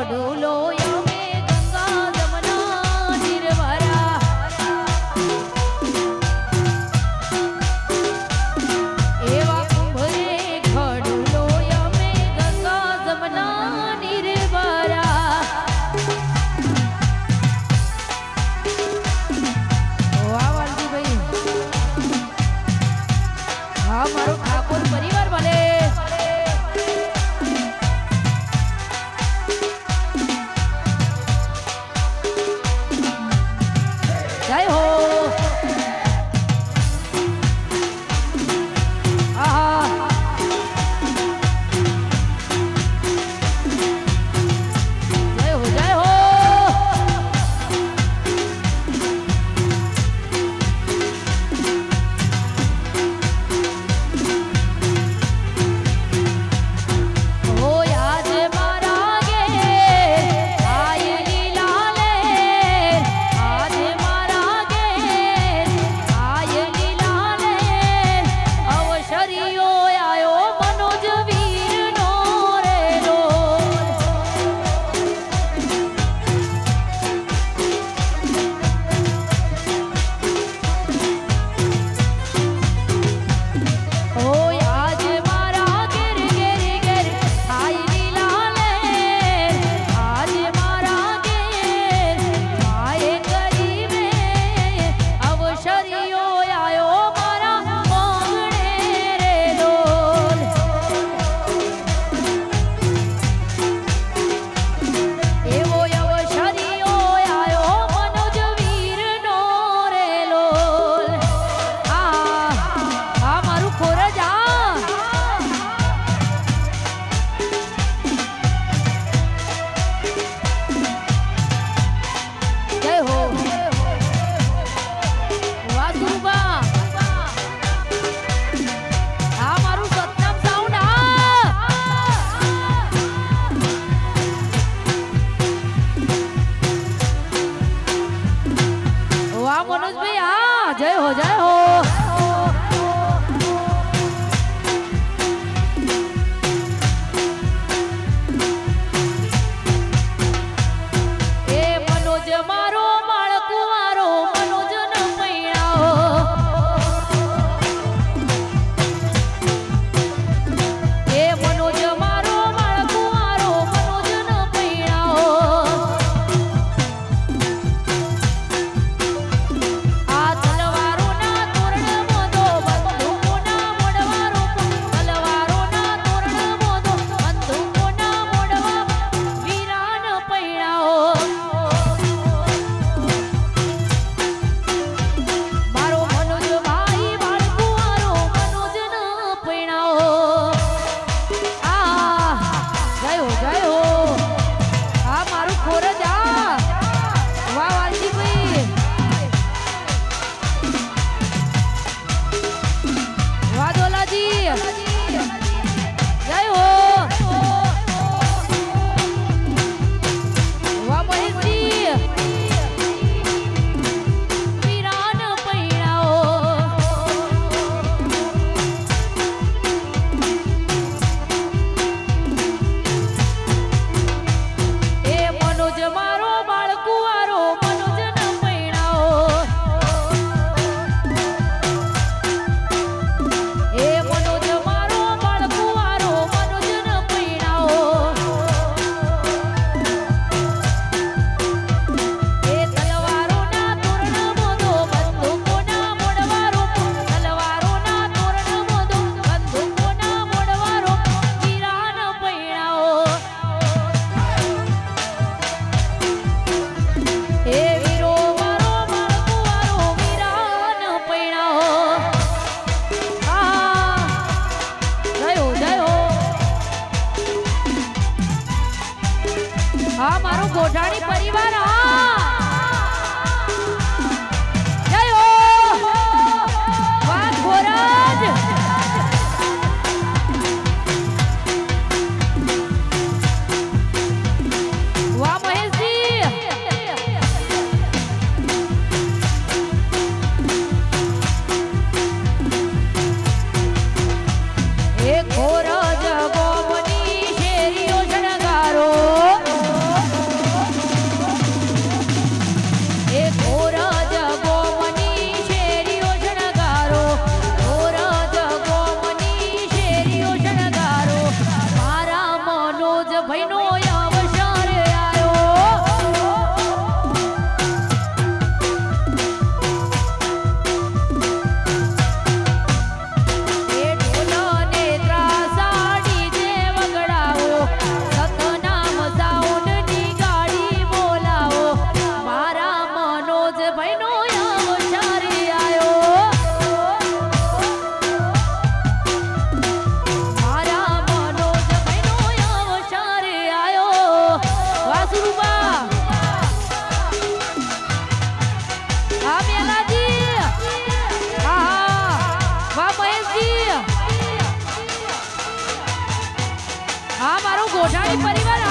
ઘડુલો યમે ગંગા હા મારો ગોઠાણી પરિવાર જય હો વાહ ખોરાજ વાહ મહેશજી એ ખોરાજ ગોમની શેરીઓ શણગારો હા મારો ગોઠાણી પરિવાર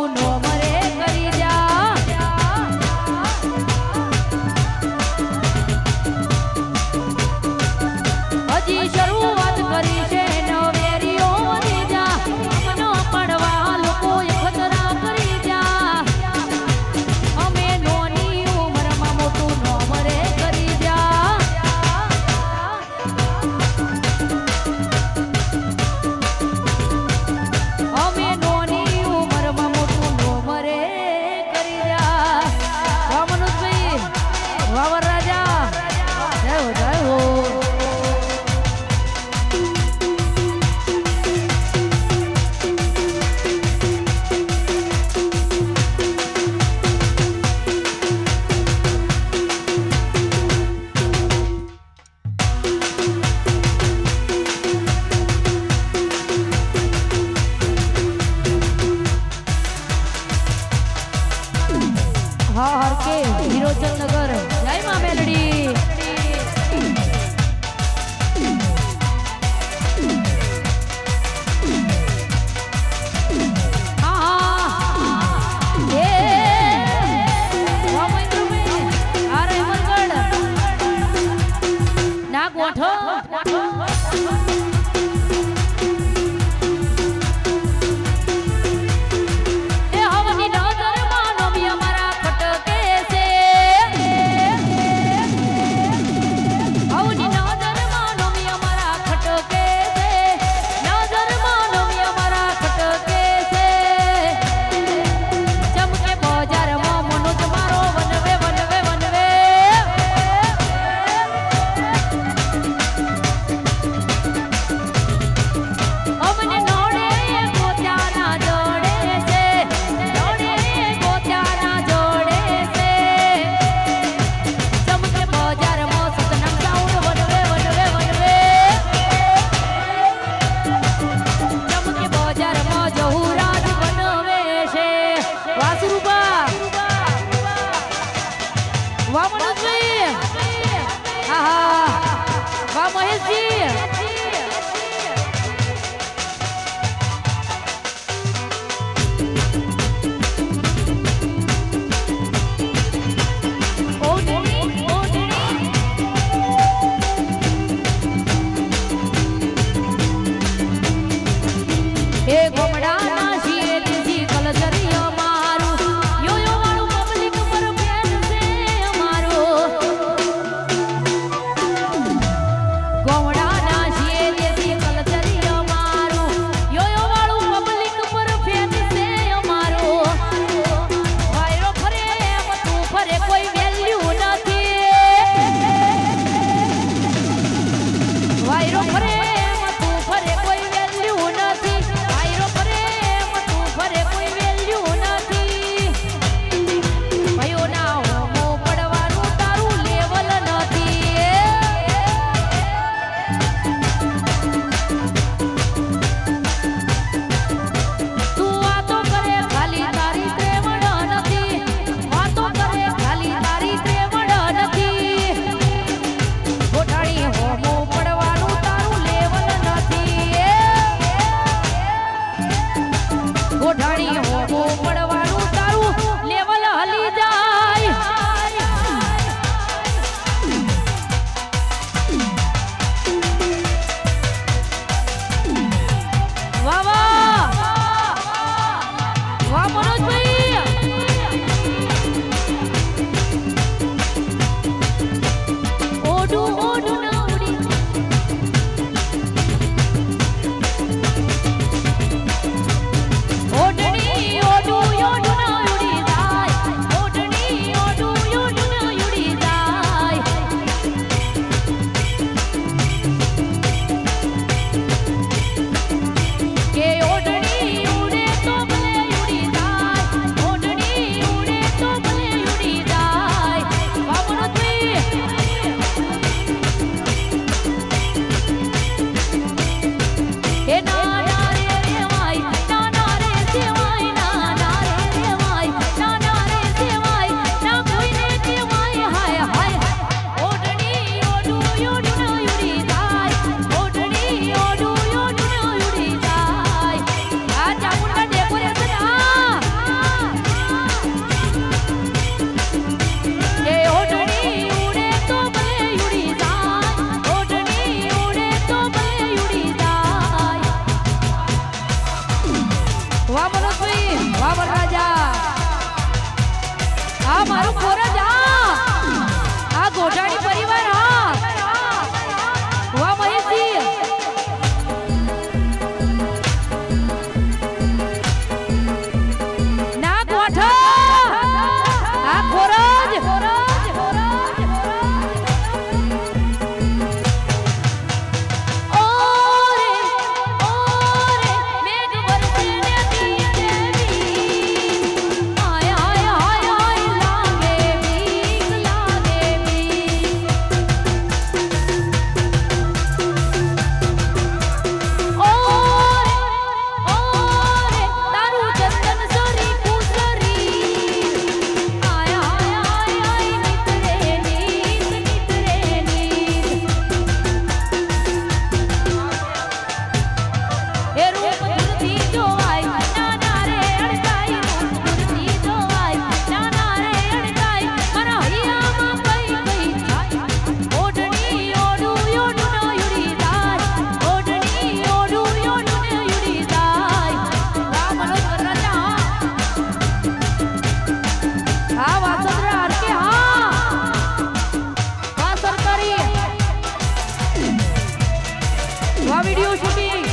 મોટું નો મરે કરી જા હજી શરૂઆત કરી છે નવેરીઓ વધી જા મનો પડવા લોકો ખતરા કરી જા અમે નોની ઉંમરમાં મોટું નો મરે કરી જા અમે નોની ઉંમરમાં મોટું નો મરે કરી જા વાહ મનોજભાઈ વાહ વરરાજા જય હો જય હો હા હર કે હિરોચલ નગર જય માં મેલડી ના ગોઠો એ હવની નજર માનો બી અમારા ખટકે છે આ મારો ખોરજ આ ગોઢાણી પરિવાર વાહ મહેશજી ના ગોઠા આ ખોરજ वीडियो शूटिंग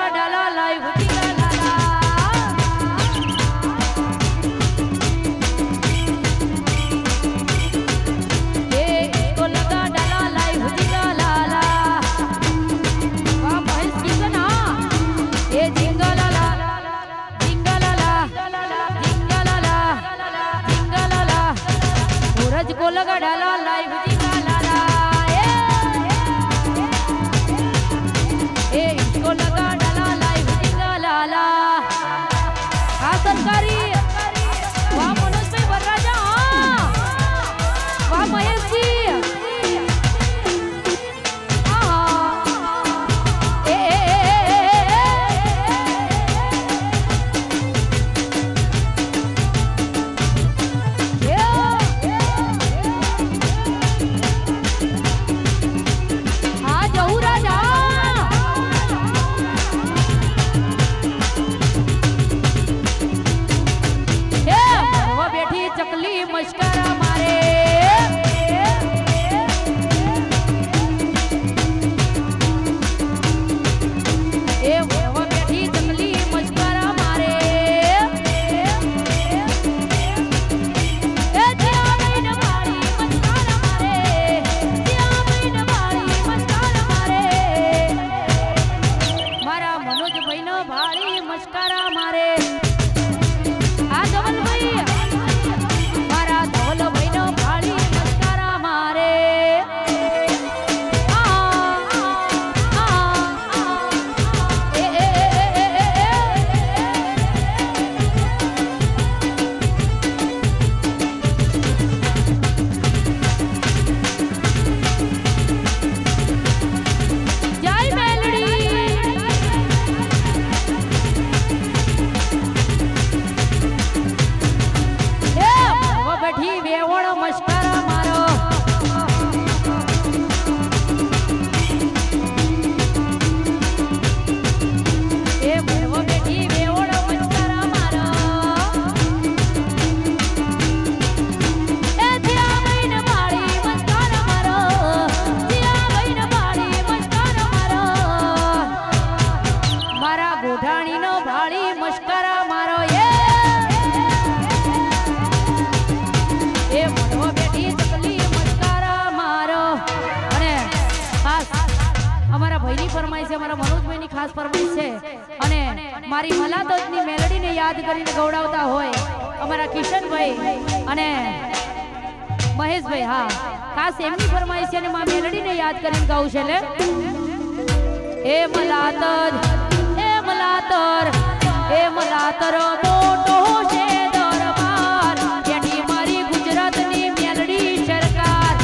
लगा डाला लाइव को लगा डाला लाइव इसको लगा डाला लाइव लाला हाँ सरकारी वाह मनोज भाई वरराजा वाह महेश जी खास फरमाइश है અને મારી મલાદતની મેલોડીને યાદ કરીને ગૌડાવતા હોય અમારા કિશનભાઈ અને મહેશભાઈ હા ખાસ એમની ફરમાઈશ છે અને મા મેલોડીને યાદ કરીને ગાઉં છે લે એ મલાતર મોટો છે દરબાર એની મારી ગુજરાતની મેલોડી સરકાર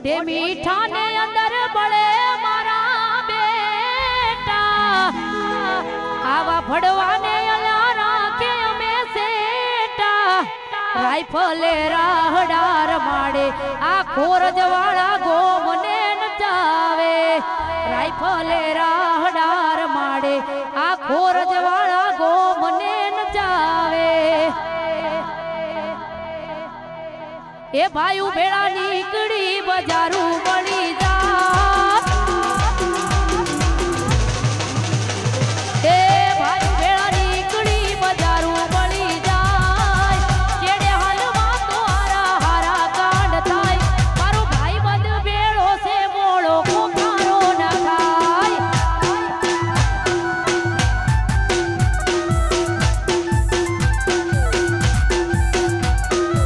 મોઢે મીઠા ને અંદર બળે મારા બેટા આવા ભડવાને અલા રાખે અમે સેટા રાઈફલે રાહડાર માડે આ ખોરજવાળા ગોમને નચાવે રાઈફલે રાહડાર માડે આ ખોરજવાળા ગોમને નચાવે એ ભાઈ ભેળા નીકળી બજારું મળી જા એ ભાઈ ભેળા નીકળી બજારું મળી જાય કેડે હાલમાં તો હારા હારા કાંડ થાય મારો ભાઈ બંધ ભેળો છે મોળો કોકારો ના થાય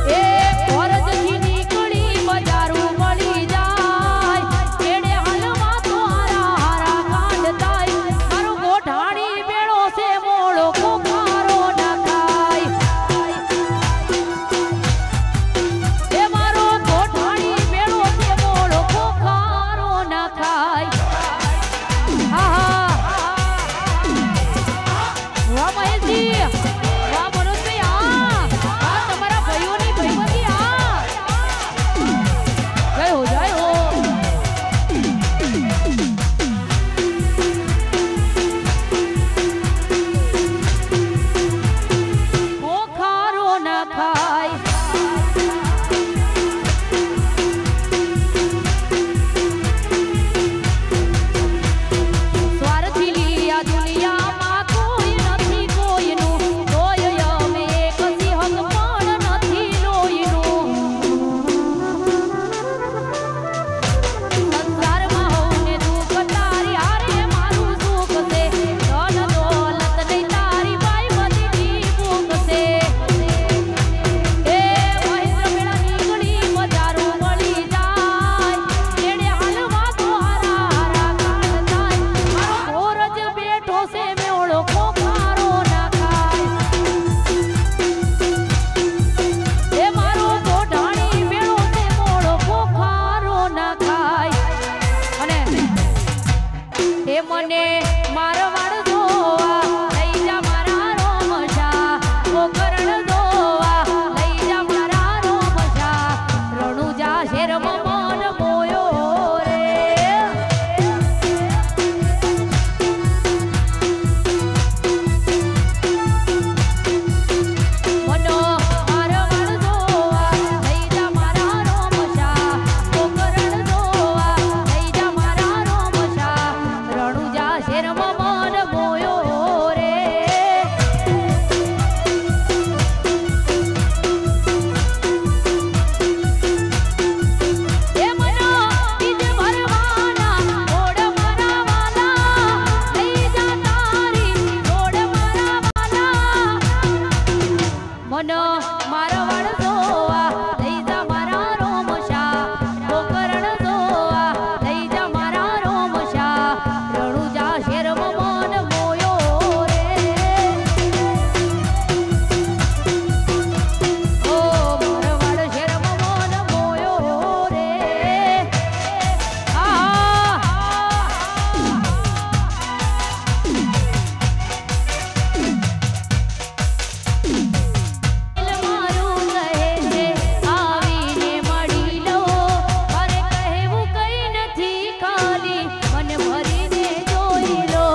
એ ફરજથી નીકળી બજારું મળી જાય કેડે હાલમાં તો હારા હારા કાંડ થાય મારો ગોઠાણી ભેળો છે મોળો કોકારો ના થાય એ મારો ગોઠાણી ભેળો છે મોળો કોકારો ના થાય હા હા વાહ મહેશજી વાહ મનોજભાઈ આ તમારા ભાઈઓની ભાઈબંધી જય હો જય હો કોખારો ના ખાય સ્વાર્થી આ દુનિયામાં કોઈ નથી કોઈનું તોય અમે એક સિંહક પણ નથી લોહીનું સંસારમાં હોને દુઃખ તારી હારે મારું સુખ છે ધન દોલત નહીં તારી ભાઈ બધી ભૂખ છે એ મહેન્દ્ર ભેળા નીકળી બજારું મળી જાય કેડે હાલમાં તો હારા હારા કાંડ થાય મારો ગોરજ બેઠો છે મેળો કોકારો ના ખાય એ મારો ગોઢાણી ભેળો છે મોળો કોકારો ના ખાય અને એ મને મારવાડ જોવા લઈ જા મારા રોમશા કોકરણ જોવા લઈ જા મારા રોમશા રણુજા શેરમાં મન મોયો રે મનો મારવાડ જોવા લઈ જા મારા રોમશા કોકરણ જોવા લઈ જા મારા રોમશા રણુજા શેરમાં મન મોયો રે એ મનો બીજ ભરવાના ઓડ મારા વાલા લઈ જા તારી ઓડ મારા વાલા મનો મારવાડ જોવા લઈ જા મારા રોમશા કોકરણ જોવા લઈ જા મારા રોમશા રણુજા શેરમાં મન મોયો રે ઓ મારવાડ શેરમાં મન મોયો રે આ મારું કહે છે આવીને મળી લો અરે કહેવું કઈ નથી ખાલી મન ભરીને જોઈ લો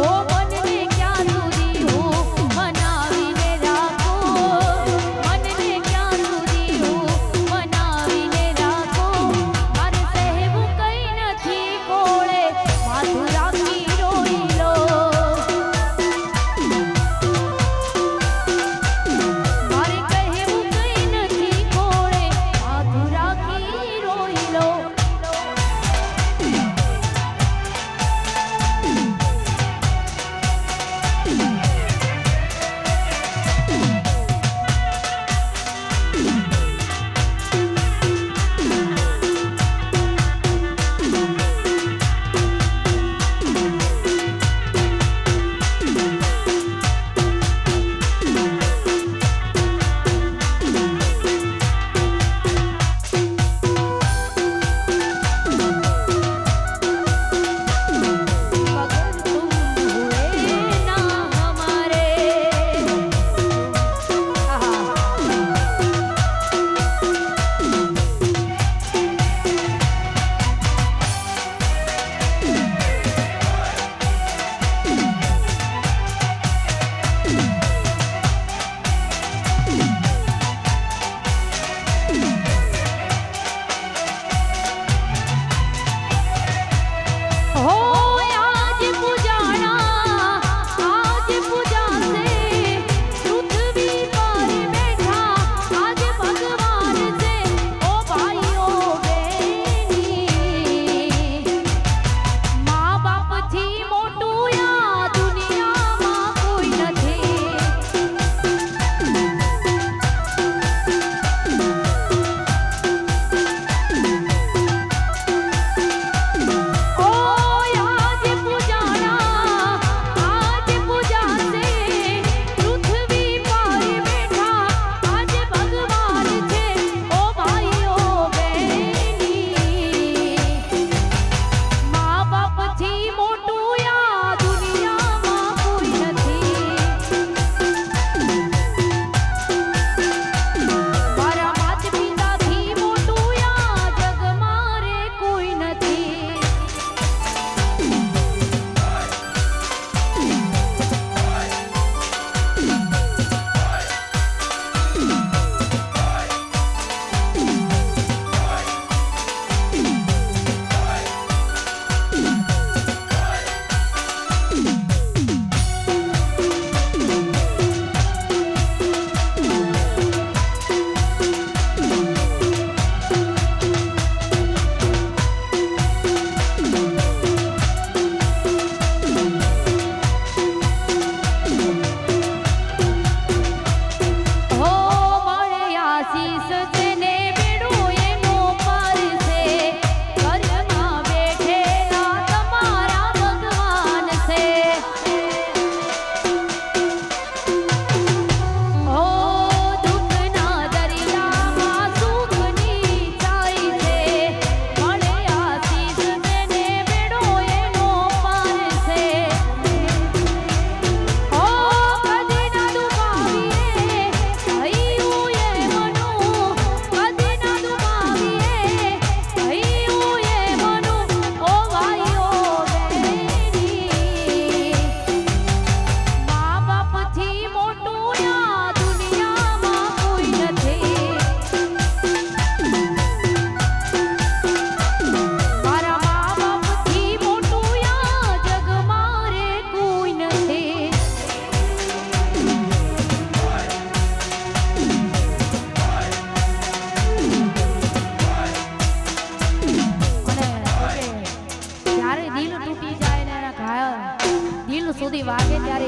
ઓ મનને ક્યાં સુધી હું મનાવીને રાખું મનને ક્યાં સુધી હું મનાવીને રાખું મારે સહેવું કઈ નથી કોળે માથું રાખી રોઈ લો મારે કહેવું કઈ નથી કોળે માથું રાખી રોઈ લો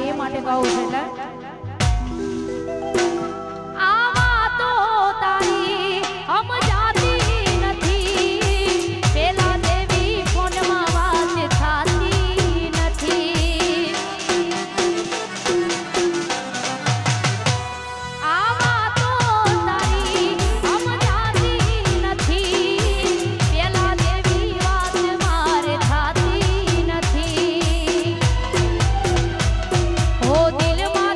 એ માટે કહું છું એટલે આ વાતો તારી સમજાતી નથી પેલા દેવી ફોનમાં વાત થતી નથી આ વાતો તારી સમજાતી નથી પેલા દેવી વાત મારે થતી નથી ઓ દિલમાં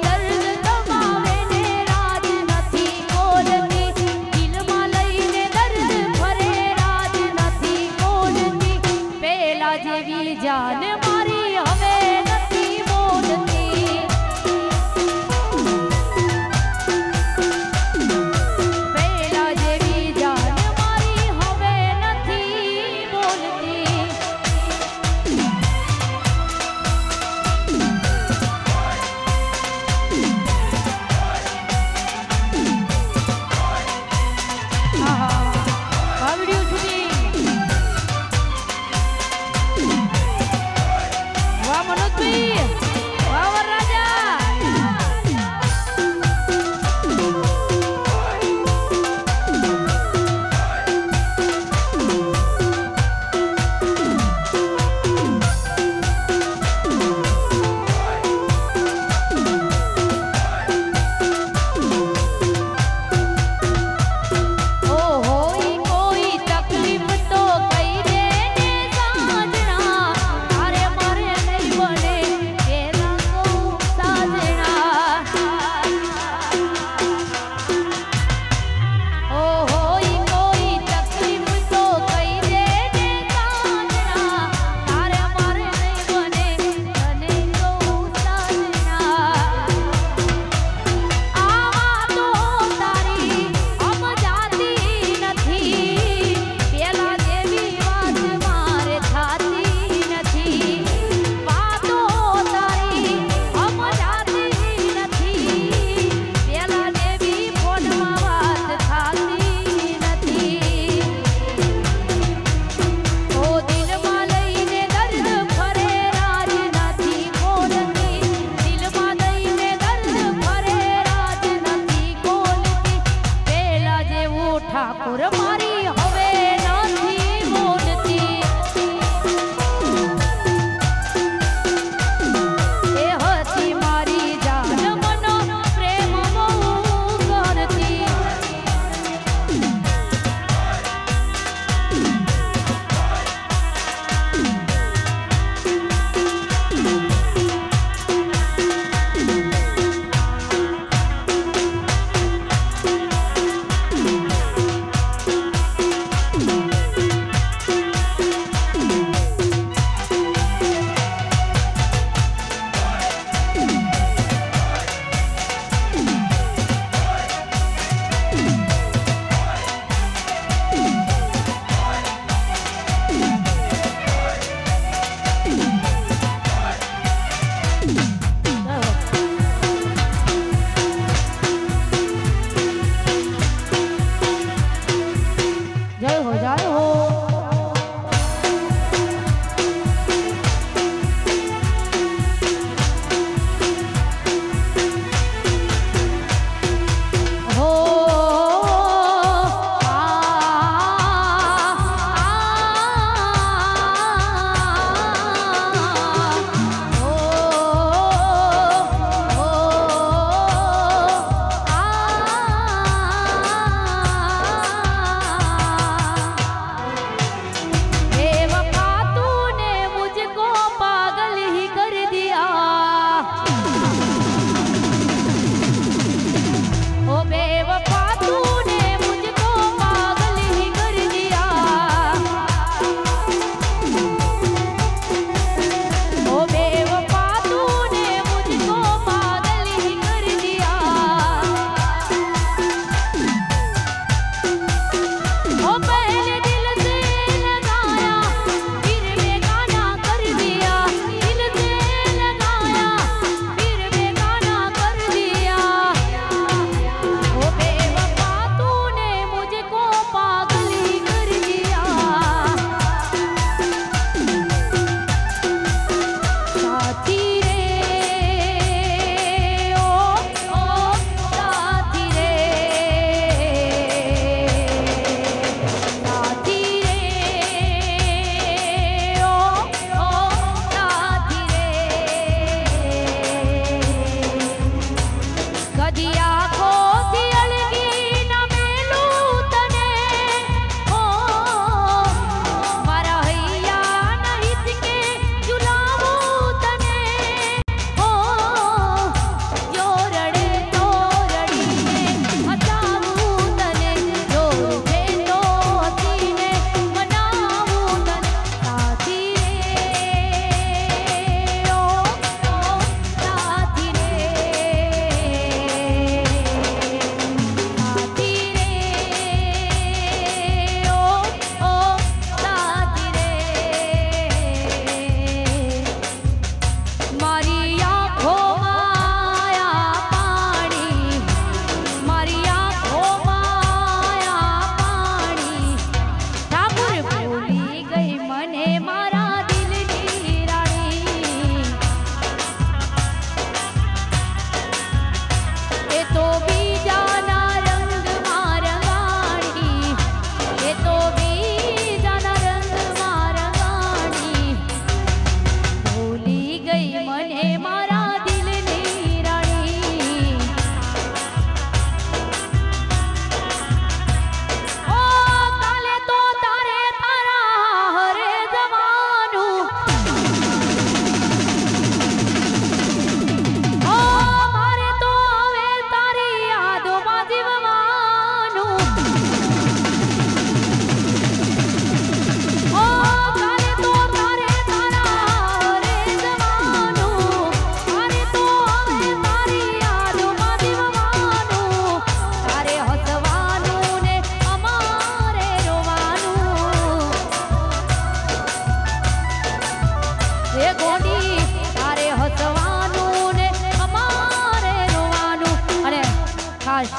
ખાસ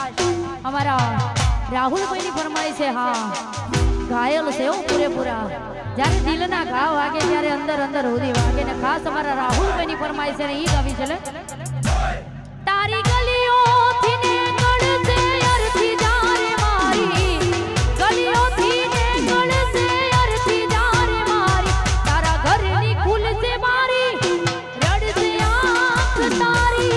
અમારા રાહુલભાઈની ફરમાઈશ છે હા ઘાયલ છે પૂરેપૂરા જ્યારે દિલના ઘા વાગે ત્યારે અંદર અંદર સુધી વાગે ને ખાસ અમારા રાહુલભાઈની ફરમાઈશ છે ને ઈ ગાવી છે તારી ગલીઓથી ને ગળસે અરથી જારે મારી ગલીઓથી ને ગળસે અરથી જારે મારી તારા ઘરની ખુલસે મારી રડસે આંખ તારી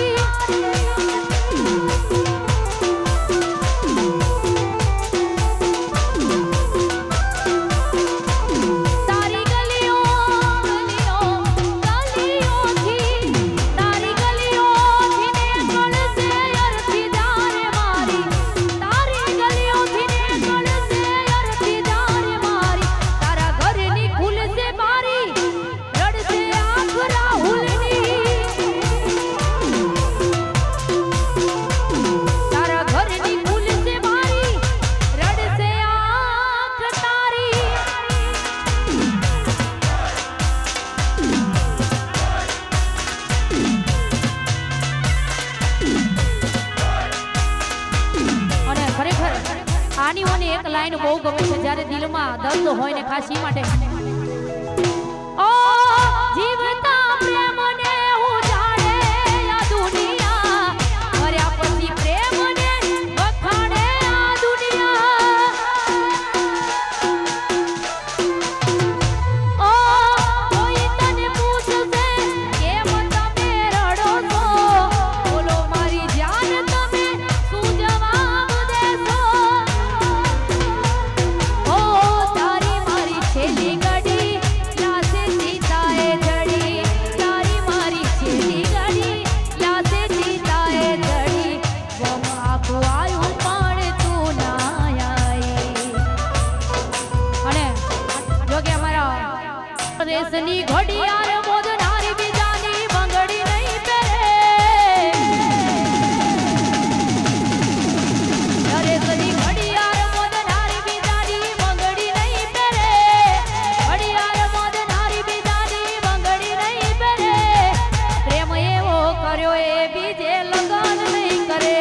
એક લાઈન બહુ ગમે છે જ્યારે દિલમાં દર્દ હોય ને ખાસ ઈ માટે ઓ જીવતા પ્રેમને હું જાણે આ દુનિયા મર્યા પછી પ્રેમને વખાણે આ દુનિયા ઓ કોઈ તને પૂછશે કેમ તમે રડો છો બોલો મારી જાન તમે શું જવાબ દેશો રેસની ઘડિયાળ મોદનારી બીજાની બંગડી નહીં પહેરે રેસની ઘડિયાળ મોદનારી બીજાની બંગડી નહીં પહેરે ઘડિયાળ મોદનારી બીજાની બંગડી નહીં પહેરે પ્રેમ એવો કર્યો એ બીજે લગન નહીં કરે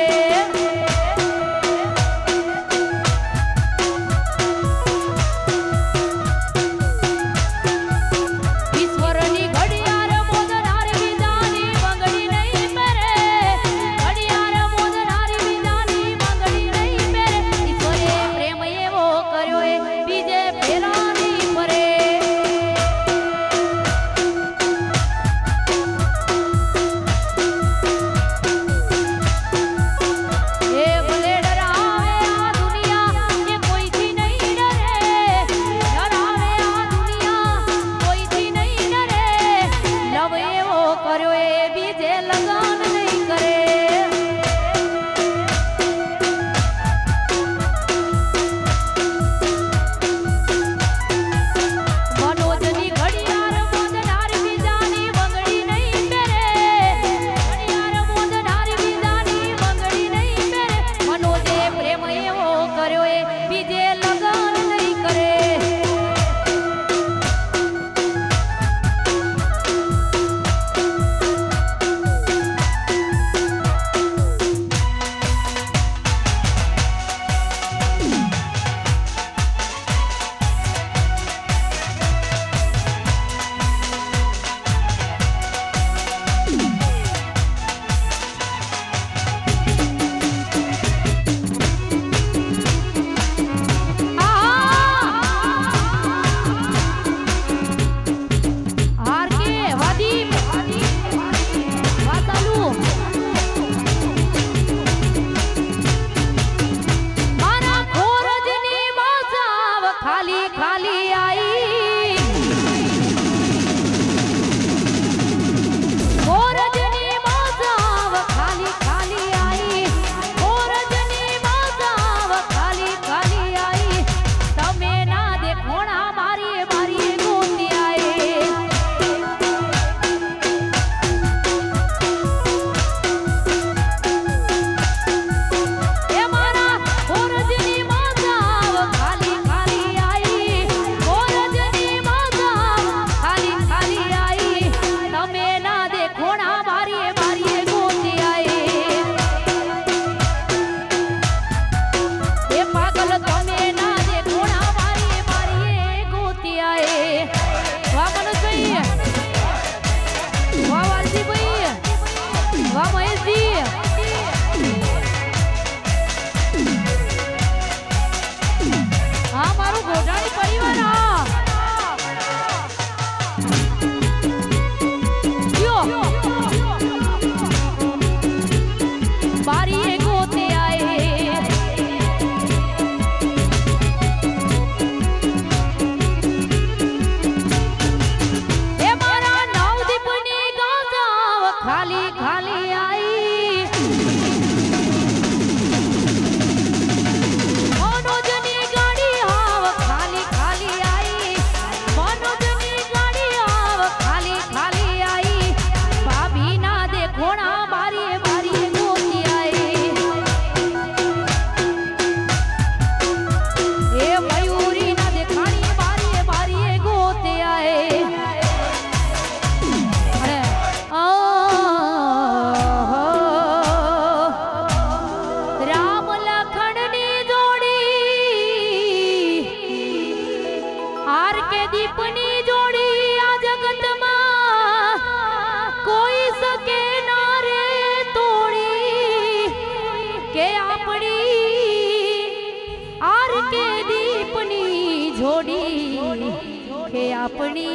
अपनी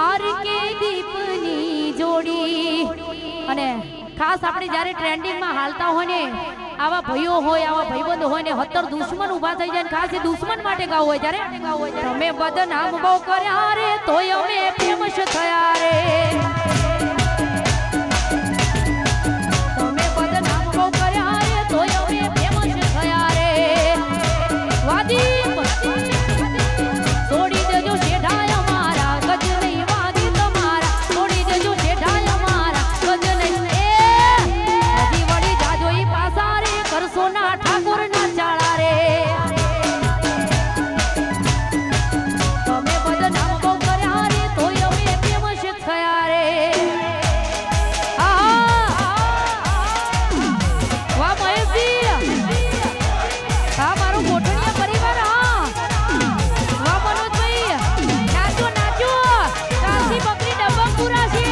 आर के दीपनी जोड़ी અને ખાસ આપણે જ્યારે ટ્રેન્ડિંગ માં હાલતા હોય ને આવા ભાઈઓ હોય આવા ભાઈબંધ હોય ને 70 દુશ્મન ઊભા થઈ જાય ખાસ એ દુશ્મન માટે ગાવ હોય જ્યારે તમે બદનામ બહુ કર્યા રે તોય અમે ફેમસ થયા રે તમે બદનામ બહુ કર્યા રે તોય અમે ફેમસ થયા રે વાદી છોડી દેજો શેઠાય અમારા ગજ નહીં વાદી તમારા છોડી દેજો શેઠાય અમારા ગજ નહીં હજી વળી જાજો ઈ પાસા રે કરશો ના ઠાકોર ના ચાળા રે તમે બદનામ બહુ કર્યા રે તોય અમે ફેમસ થયા રે વાહ મહેશજી હા મારો ગોઠણીયા પરિવાર વાહ મનોજભાઈ નાચો નાચો કાશી બકરી ડબ્બા પૂરા છે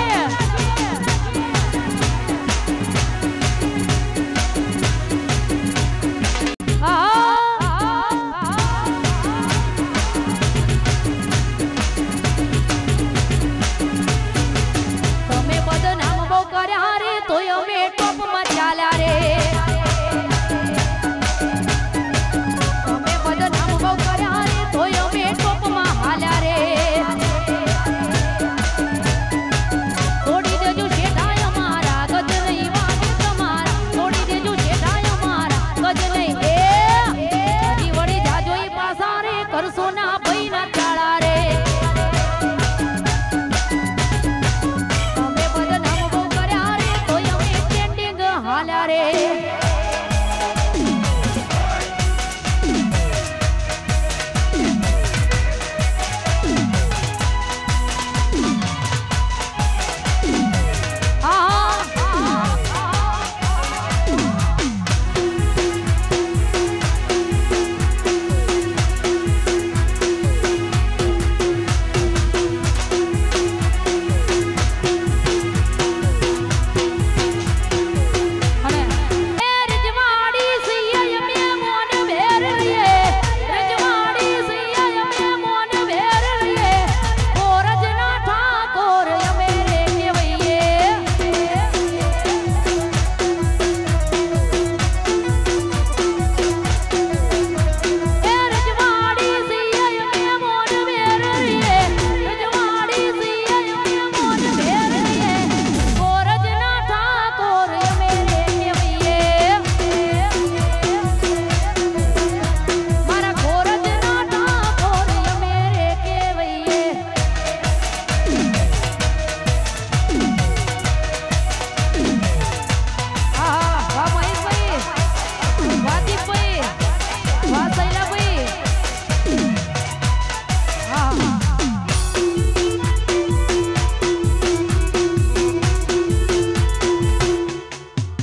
તમે બદનામ બહુ કર્યા રે તોય અમે ટોપમાં ચાલ્યા રે તમે બદનામ બહુ કર્યા રે તોય અમે ટોપમાં હાલ્યા રે છોડી દેજો શેઠાય અમારા ગજ નહીં વાગે તમારા છોડી દેજો શેઠાય અમારા ગજ નહીં હજી વળી જાજો ઈ પાસા રે કરશો ના ભઈ ના ચાળા રે તમે બદનામ બહુ કર્યા રે તોય અમે ટ્રેન્ડિંગ હાલ્યા રે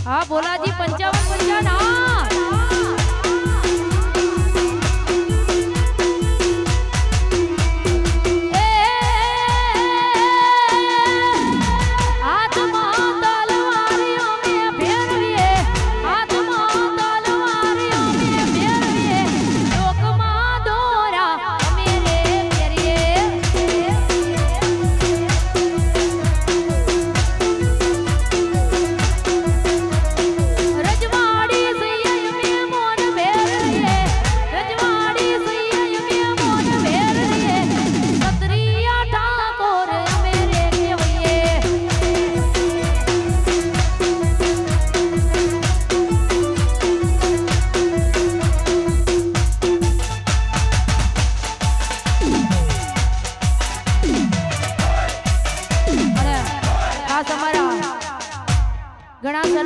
હા બોલાજી 55 રજવાડી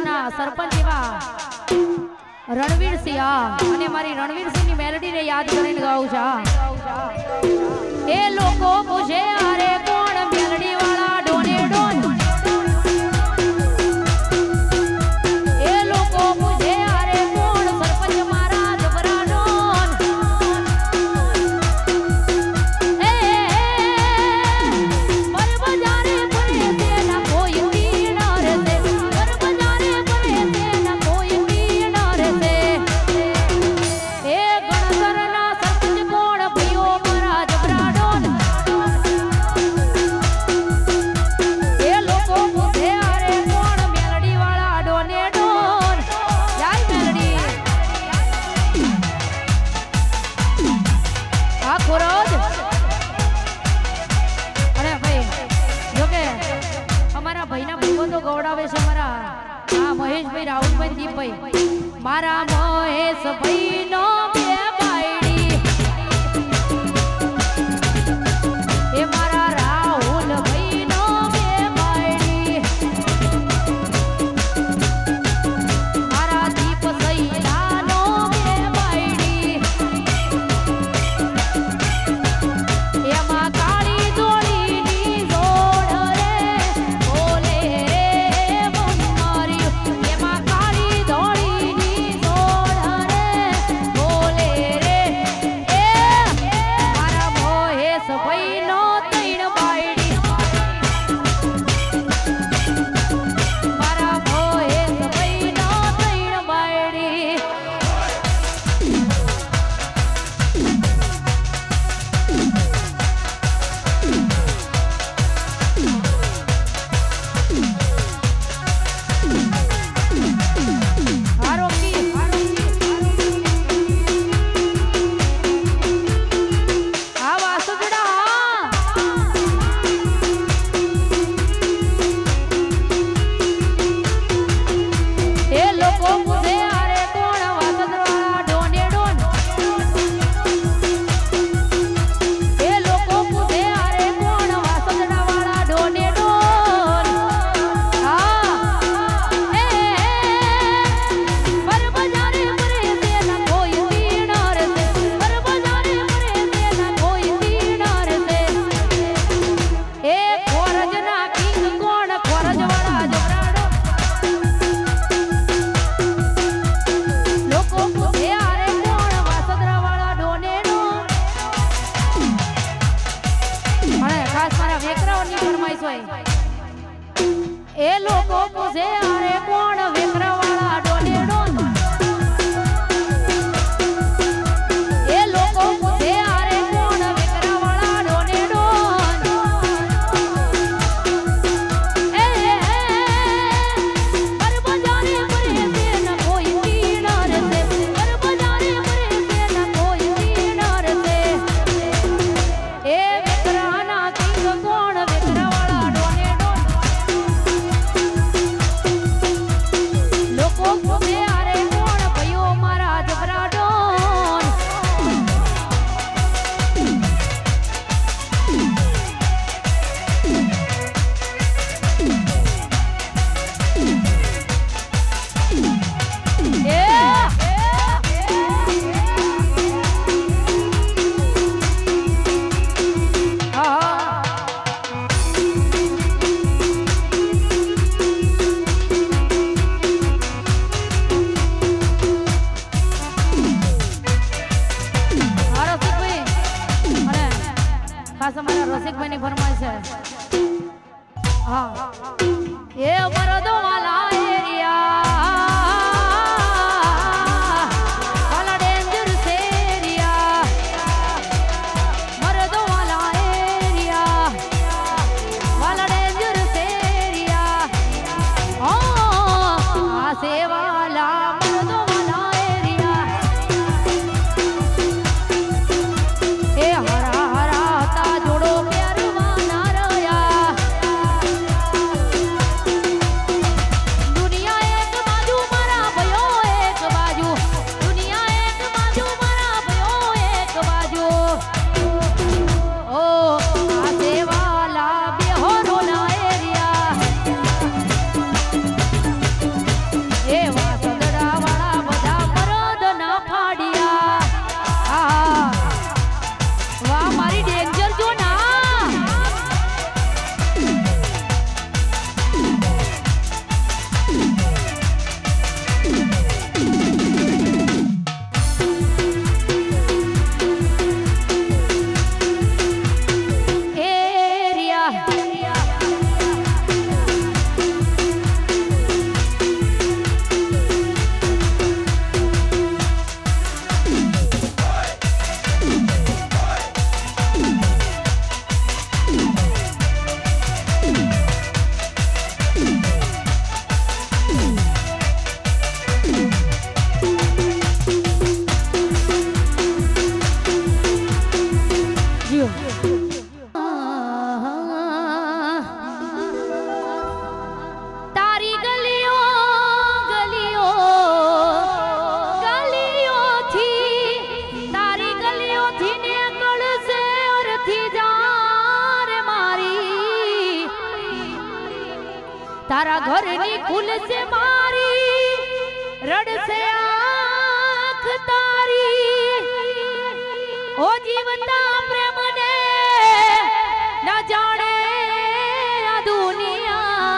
ગણસરના સરપંચ એવા રણવીરસિંહ અને મારી રણવીરસિંહની મેલોડીને યાદ કરીને ગાઉં છું એ લોકો પૂછે અરે કોણ મેલડી વાળા ડોને ડોન એ લોકો પૂછે અરે કોણ સરપંચ મારા જબરા ડોન એ પર બજારે ફરે છે ના કોઈ તીણ રે છે પર બજારે ફરે છે ના કોઈ તીણ રે છે એ ગણસરના સરપંચ કોણ ભઈઓ મારા જબરા ડોન એ લોકો પૂછે અરે કોણ મેલડી વાળા ડોને ડોન જાય મેલડી આ ખોરોજ અરે ભાઈ જોકે અમારા ભાઈના ભાઈબંધો ગવડાવે છે મારા આ મહેશભાઈ રાહુલભાઈ દીપભાઈ મારા મહેશભાઈ નો બે બાયડી એ મારા રાહુલભાઈ નો બે બાયડી મારા દીપ સૈલા નો બે બાયડી એમાં કાળી જોડીની જોડ રે બોલે રે મમ્મારી એમાં કાળી જોડીની જોડ રે બોલે રે એ મારા મહેશભાઈ નો ત્રણ બાયડી મારા મહેશભાઈ નો ત્રણ બાયડી એ લોકો પૂછે અરે કોણ વાસદવાળા ડોને ડોન એ લોકો પૂછે અરે કોણ વાસદવાળા ડોને ડોન હા એ પર બજારે ફરે છે ના કોઈ તીણ રે છે પર બજારે ફરે છે ના કોઈ તીણ રે છે એ ખોરજના કિંગ કોણ ખોરજવાળા જબરાડો લોકો પૂછે અરે કોણ વાસદરાવાળા ડોને ડોન અને ખાસ મારા વેકરાઓની ફરમાઈશ હોય એ લોકો પૂછે અરે કોણ વેકરાવાળા ડોને ડોન એ લોકો પૂછે અરે કોણ વેકરાવાળા ડોને ડોન એ પર બજારે ફરે છે ના કોઈ તીણ રે છે પર બજારે ફરે છે ના કોઈ તીણ રે છે એ વેકરાના કિંગ કોણ વેકરાવાળા ડોને ડોન લોકો પૂછે અરે કોણ ભઈઓ મારા જબરા ડોન ખાસ અમારા રસિકભાઈની ફરમાઈશ છે હા એ મરદો વાલા એરિયા વાલા ડેન્જર સેરિયા મરદો વાલા એરિયા વાલા ડેન્જર સેરિયા આ સેવાલા મરદો વાલા એરિયા એ હરા હરા તા જોડો પ્યારવા ના રહ્યા જીવતા પ્રેમને ના જાણે આ દુનિયા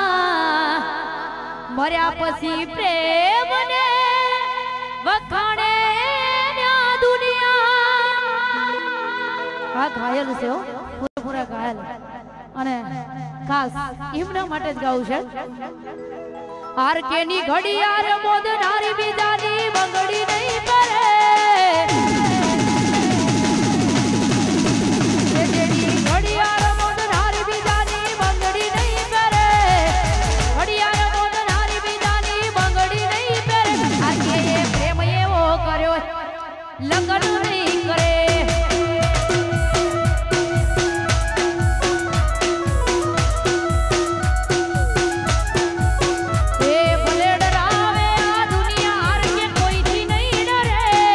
મર્યા પછી પ્રેમને વખાણે આ દુનિયા આ ઘાયલ છે હો પૂરા ઘાયલ અને ખાસ એમના માટે જ ગાવું છે આર કે ની ઘડિયાળ મોદનારી બીજાની બંગડી નહીં કરે લગન નહીં કરે એ ભલે ડરાવે આ દુનિયા હાર કે કોઈથી નહીં ડરે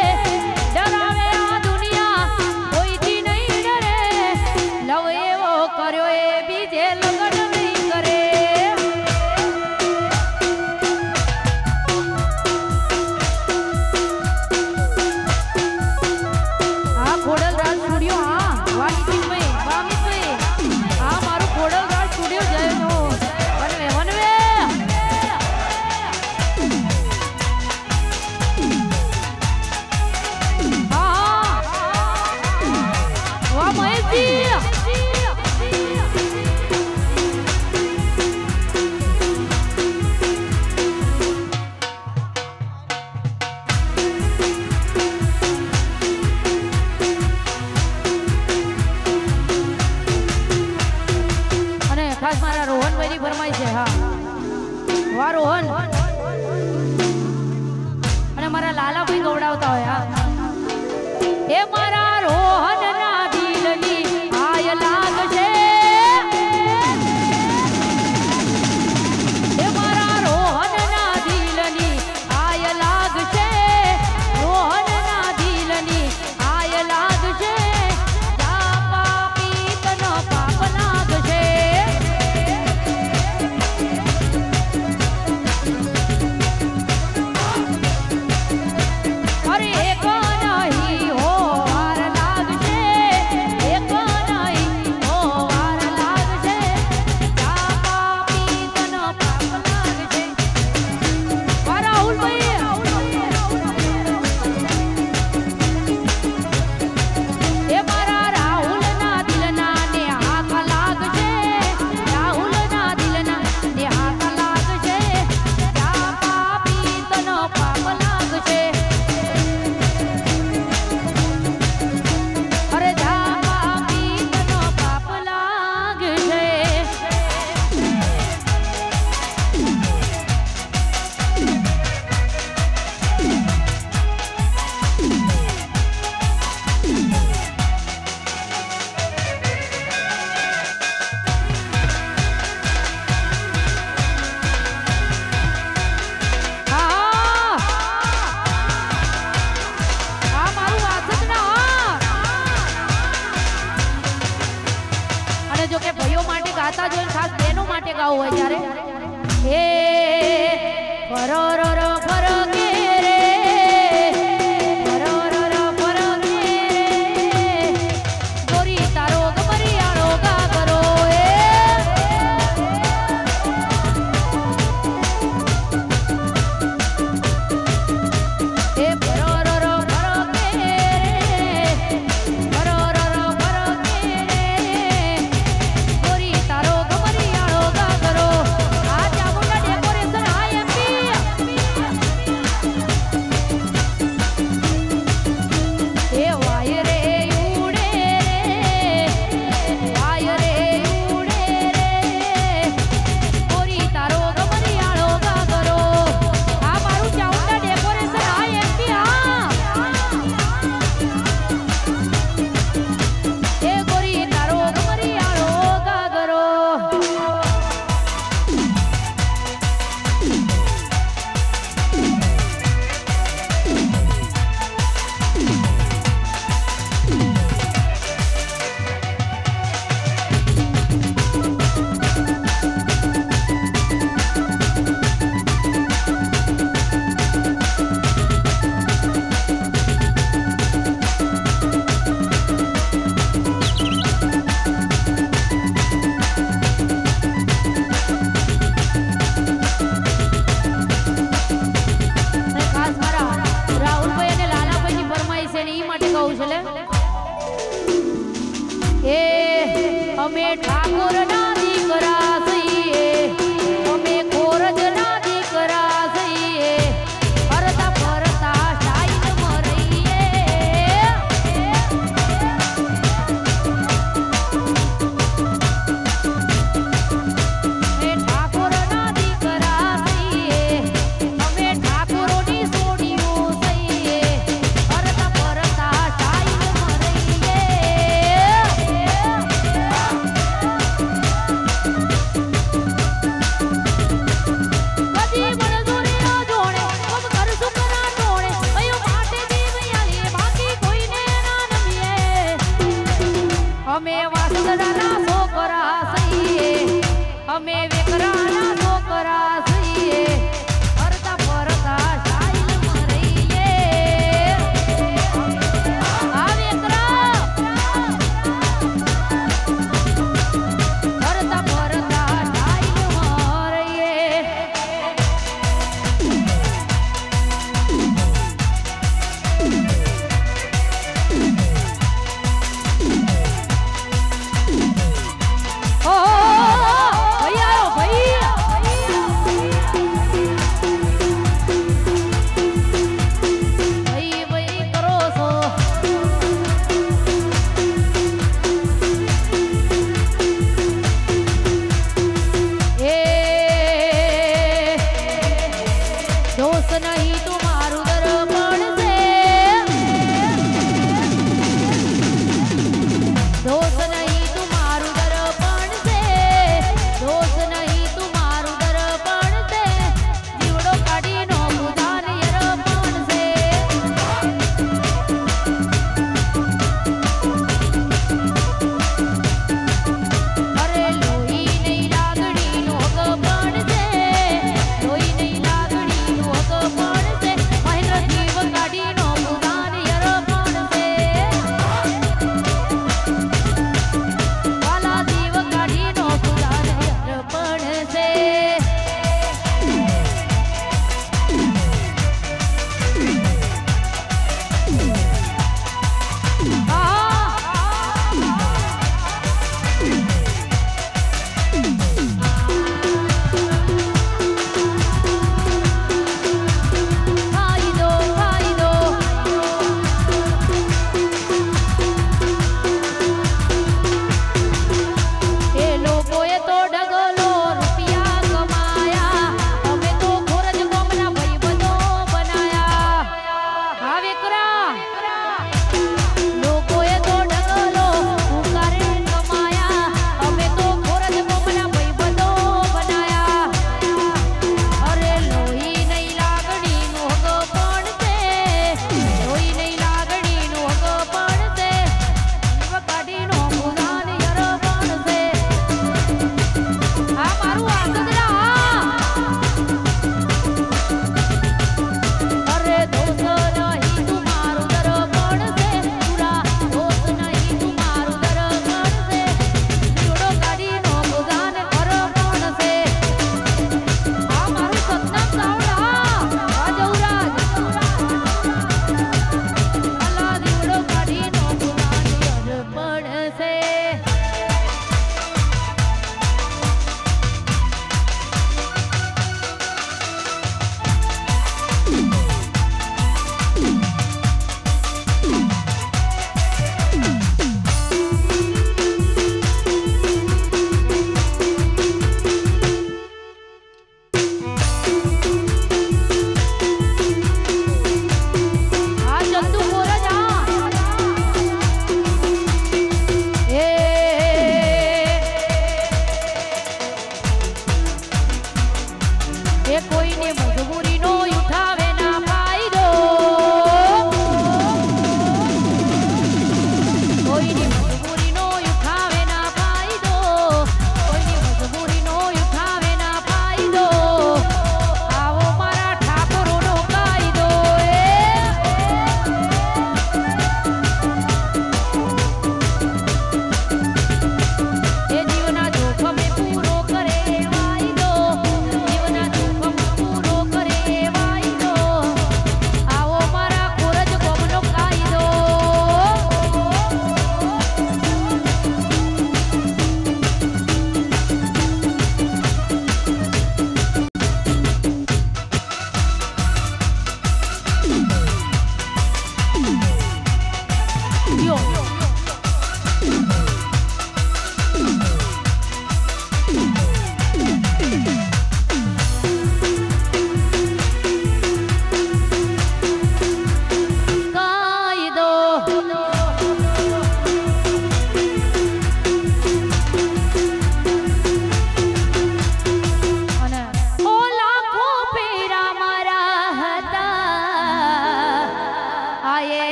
પણ છે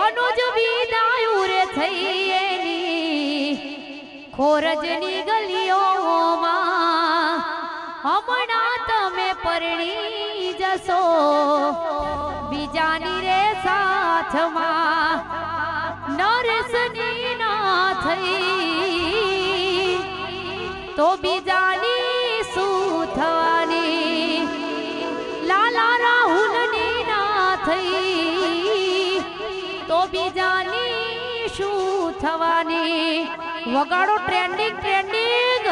અનુજ વિદાયું રે થઈ એની ખોરજની ગલીઓમાં હમણાં તમે પરણી જશો બીજાની રે સાથમાં નરસની ના થઈ તો બીજાની શું થવાની લાલા રાહુલની ના થઈ તો બીજાની શું થવાની વગાડો ટ્રેન્ડિંગ ટ્રેન્ડિંગ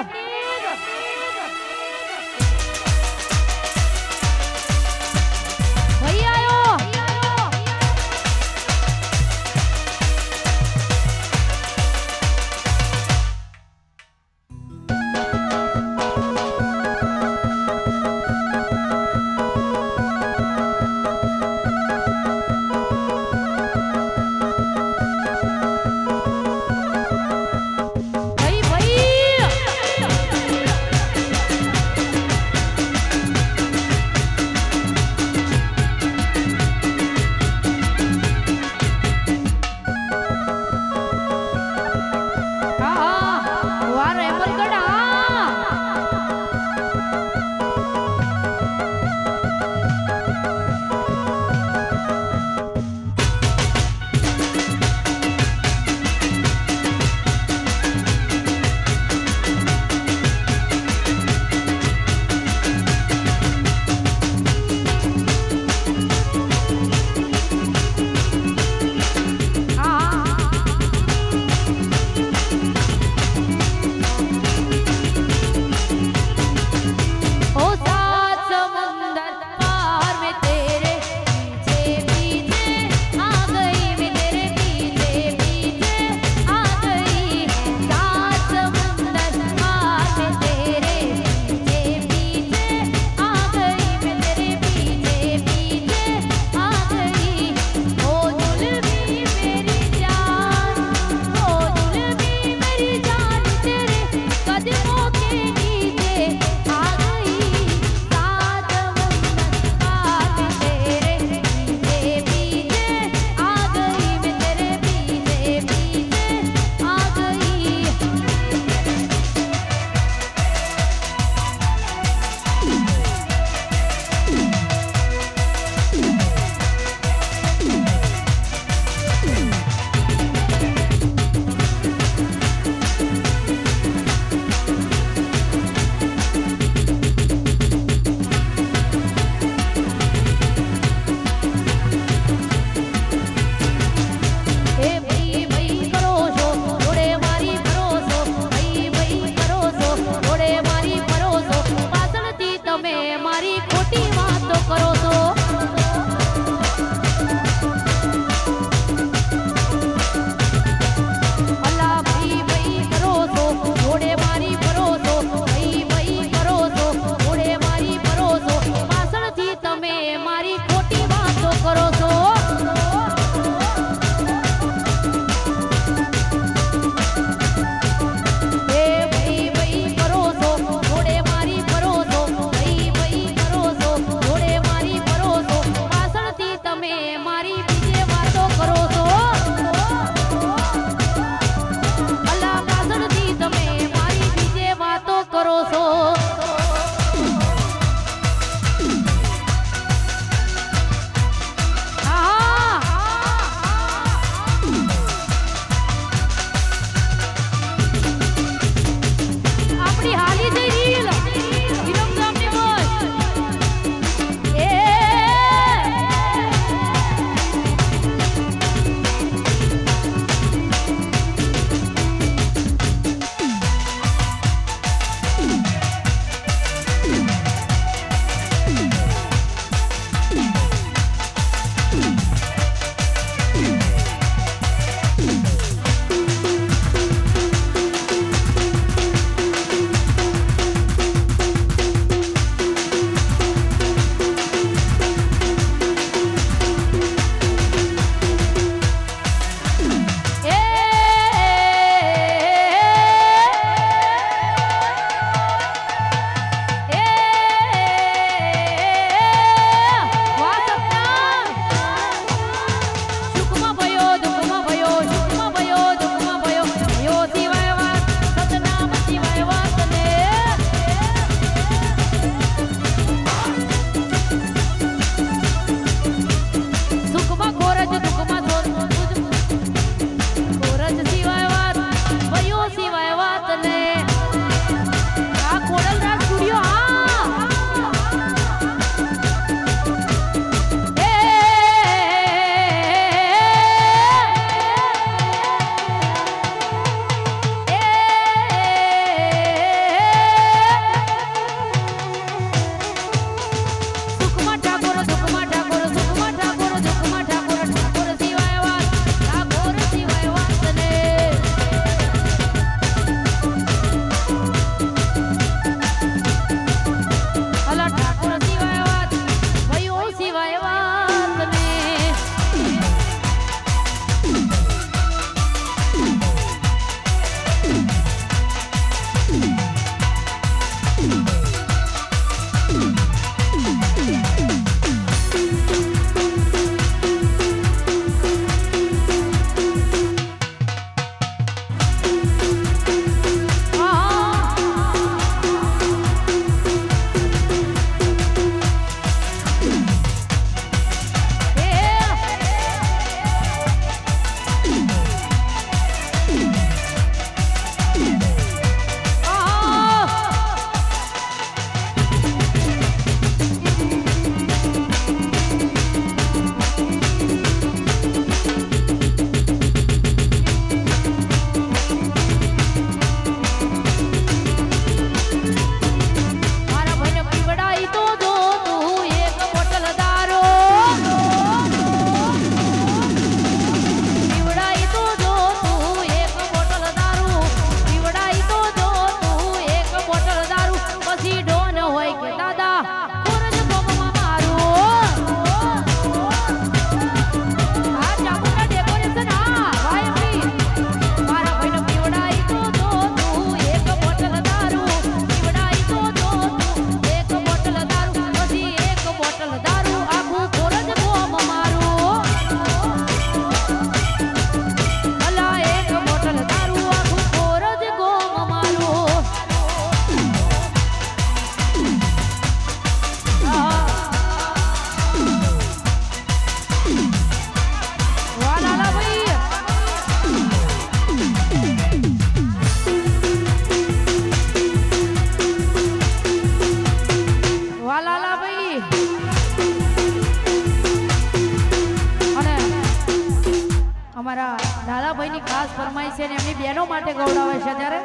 અમારા દાદાભાઈની ખાસ ફરમાઈશ છે ને એમની બહેનો માટે ગૌડાવે છે ત્યારે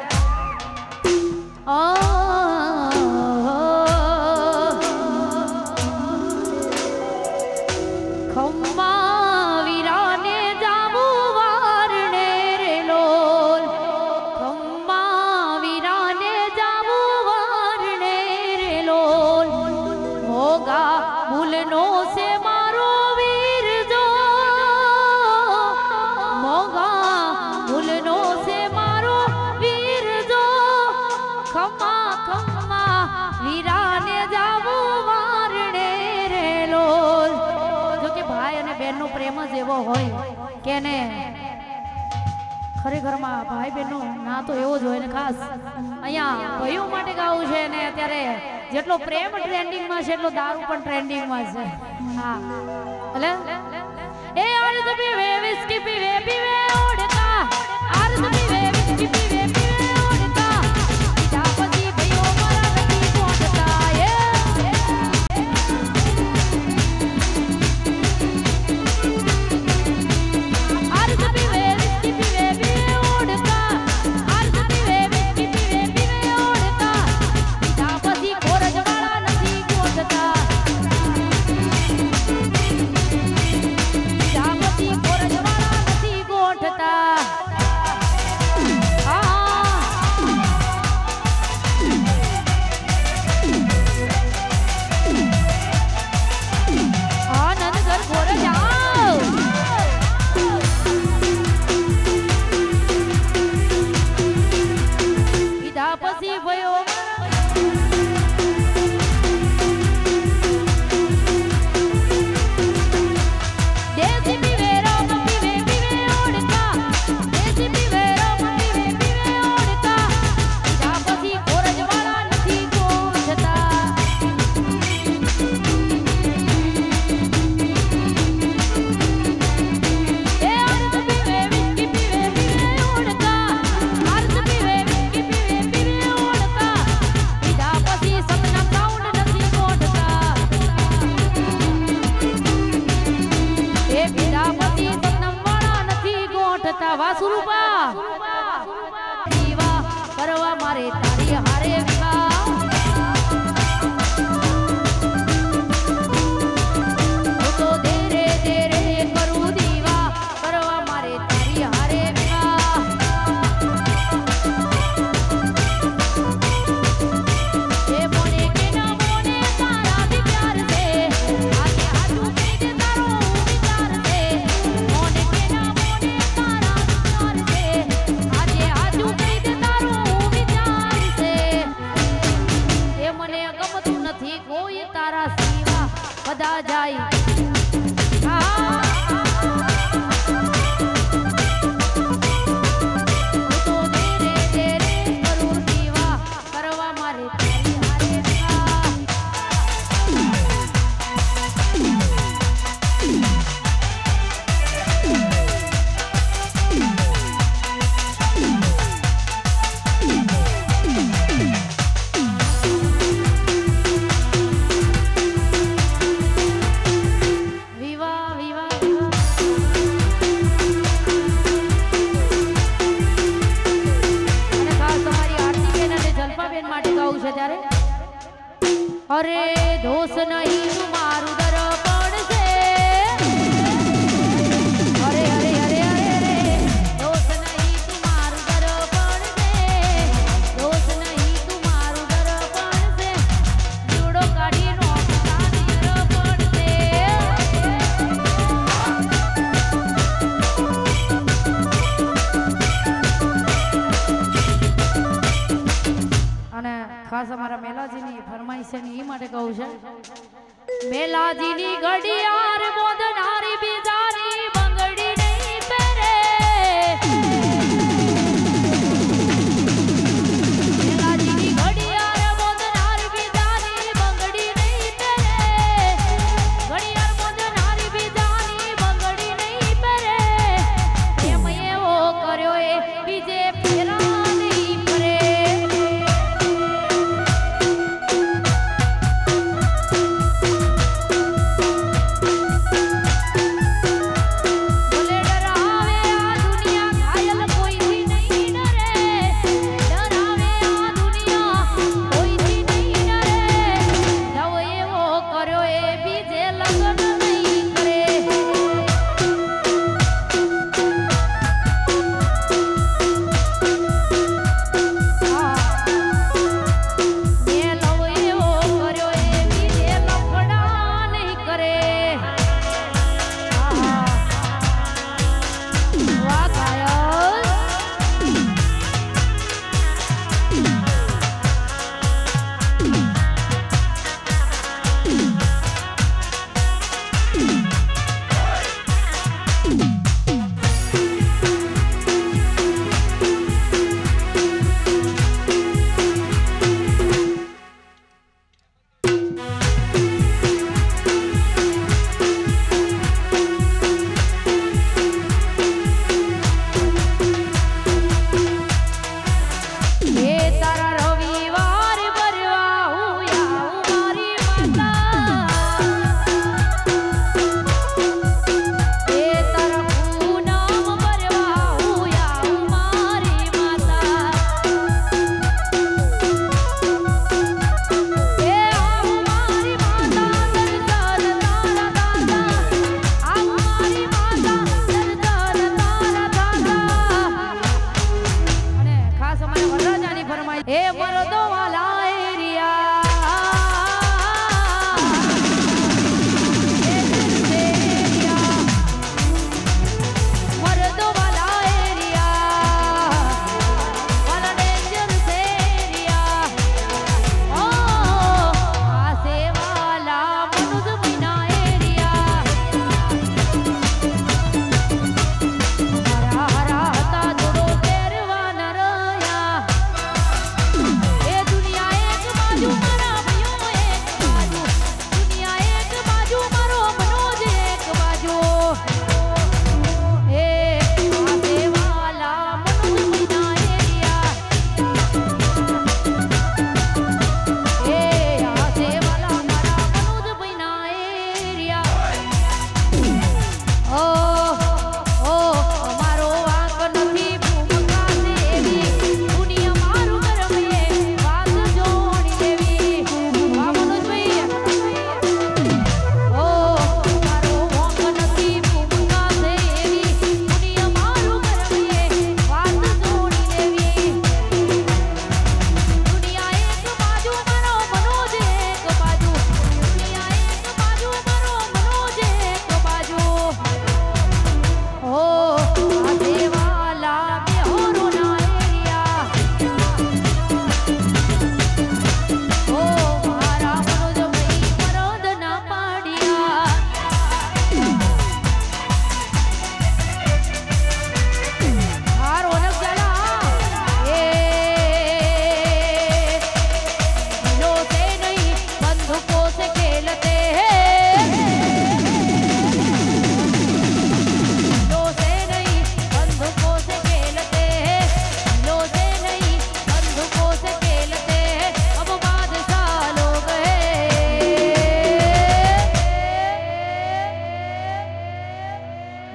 ખમ્મા વીરાને જાવું વારણે રે લોલ ખમ્મા વીરાને જાવું વારણે રે લોલ મોગા મૂલનો છે મારો વીર જો મોગા મૂલનો છે મારો વીર જો ખમ્મા ખમ્મા વીરાને જાવું વારણે રે લોલ બેનનો પ્રેમ જ એવો હોય કે ને ખરેખરમાં ભાઈ બહેનનો ના તો એવો જ હોય ને ખાસ અહીંયા ભાઈઓ માટે ગાવું છે ને અત્યારે જેટલો પ્રેમ ટ્રેન્ડિંગમાં છે એટલો દારૂ પણ ટ્રેન્ડિંગમાં છે હા એટલે એ અર્ધ પીવે વિસ્કી પીવે પીવે ઓડકા અર્ધ પીવે વિસ્કી પીવે પીવે ઓડકા જા પછી ભાઈઓ મારા નથી પહોંચતા કરવા મારે તારી હારે વિવાહ તો ધીરે ધીરે કરું દીવા કરવા મારે તારી હારે વિવાહ એ મોને કે ના મોને તારા भी प्यार से आगे हाथू કહી દે તારો વિચાર છે મોને કે ના મોને તારા प्यार से आगे हाथू કહી દે તારો કોઈ તારા સિવા બધા જાય તો ધીરે ધીરે કરું દીવા કરવા મારે તારી હારે अरे दोष नहीं तुम्हारू दर्पण से अरे अरे अरे अरे दोष नहीं तुम्हारू दर्पण से दोष नहीं तुम्हारू दर्पण से जोड़ो काढ़ी नो दर्पण से અને ખાસ અમારા મેલાજીની ફરમાઈશ છે એ માટે કહું છે મેલાજીની ઘડિયાળ મોદનારી બીજાની બંગડી નહીં પહેરે મેલાજીની ઘડિયાળ મોદનારી બીજાની બંગડી નહીં પહેરે ઘડિયાળ મોદનારી બીજાની બંગડી નહીં પહેરે એમ એવો કર્યો એ બીજે ફેરા નહીં ફરે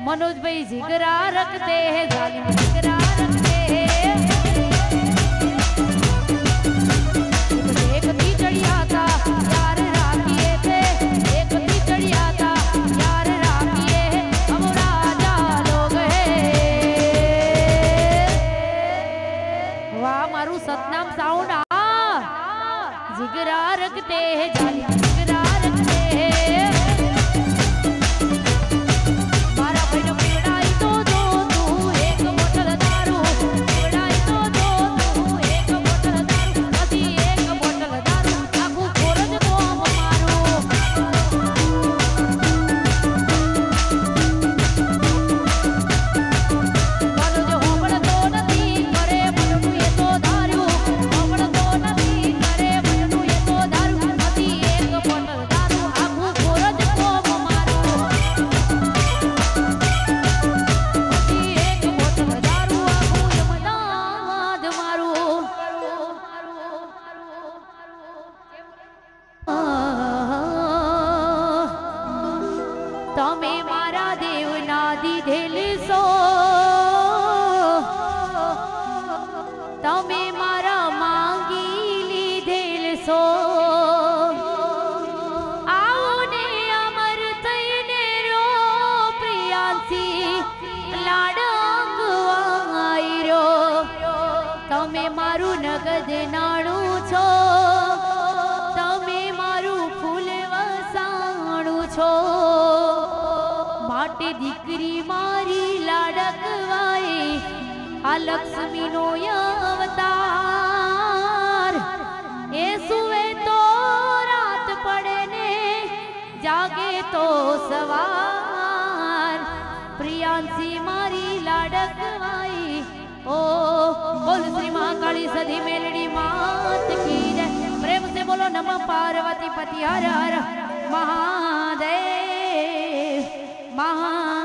मनोज भाई जिगरा रखते हैं जालिम जिगरा रखते हैं एक चढ़िया था यार राखिए थे एक चढ़िया था यार राखिए हम राजा लोग हैं वाह मारू सतनाम साउंड जिगरा रखते हैं जालिम जिगरा रखते हैं તમે મારા દેવના દીધેલ સો તમે મારા માંગી લીધેલ સો આવો ને અમર થઈને રો પ્રિયાંસી લાડંગવાઈ રો તમે મારું નગદ નાણું છો તમે મારું ફૂલ વસાણું છો માટે દીકરી મારી લાડકવાય આ લક્ષ્મીનો અવતાર એ સુવે તો રાત પડે ને જાગે તો સવાર પ્રિયાંશી મારી લાડકવાય ओ बोल श्री महाकाली सदी मेलड़ी मात की जय प्रेम से बोलो नमः पार्वती पति हर हर महादेव महा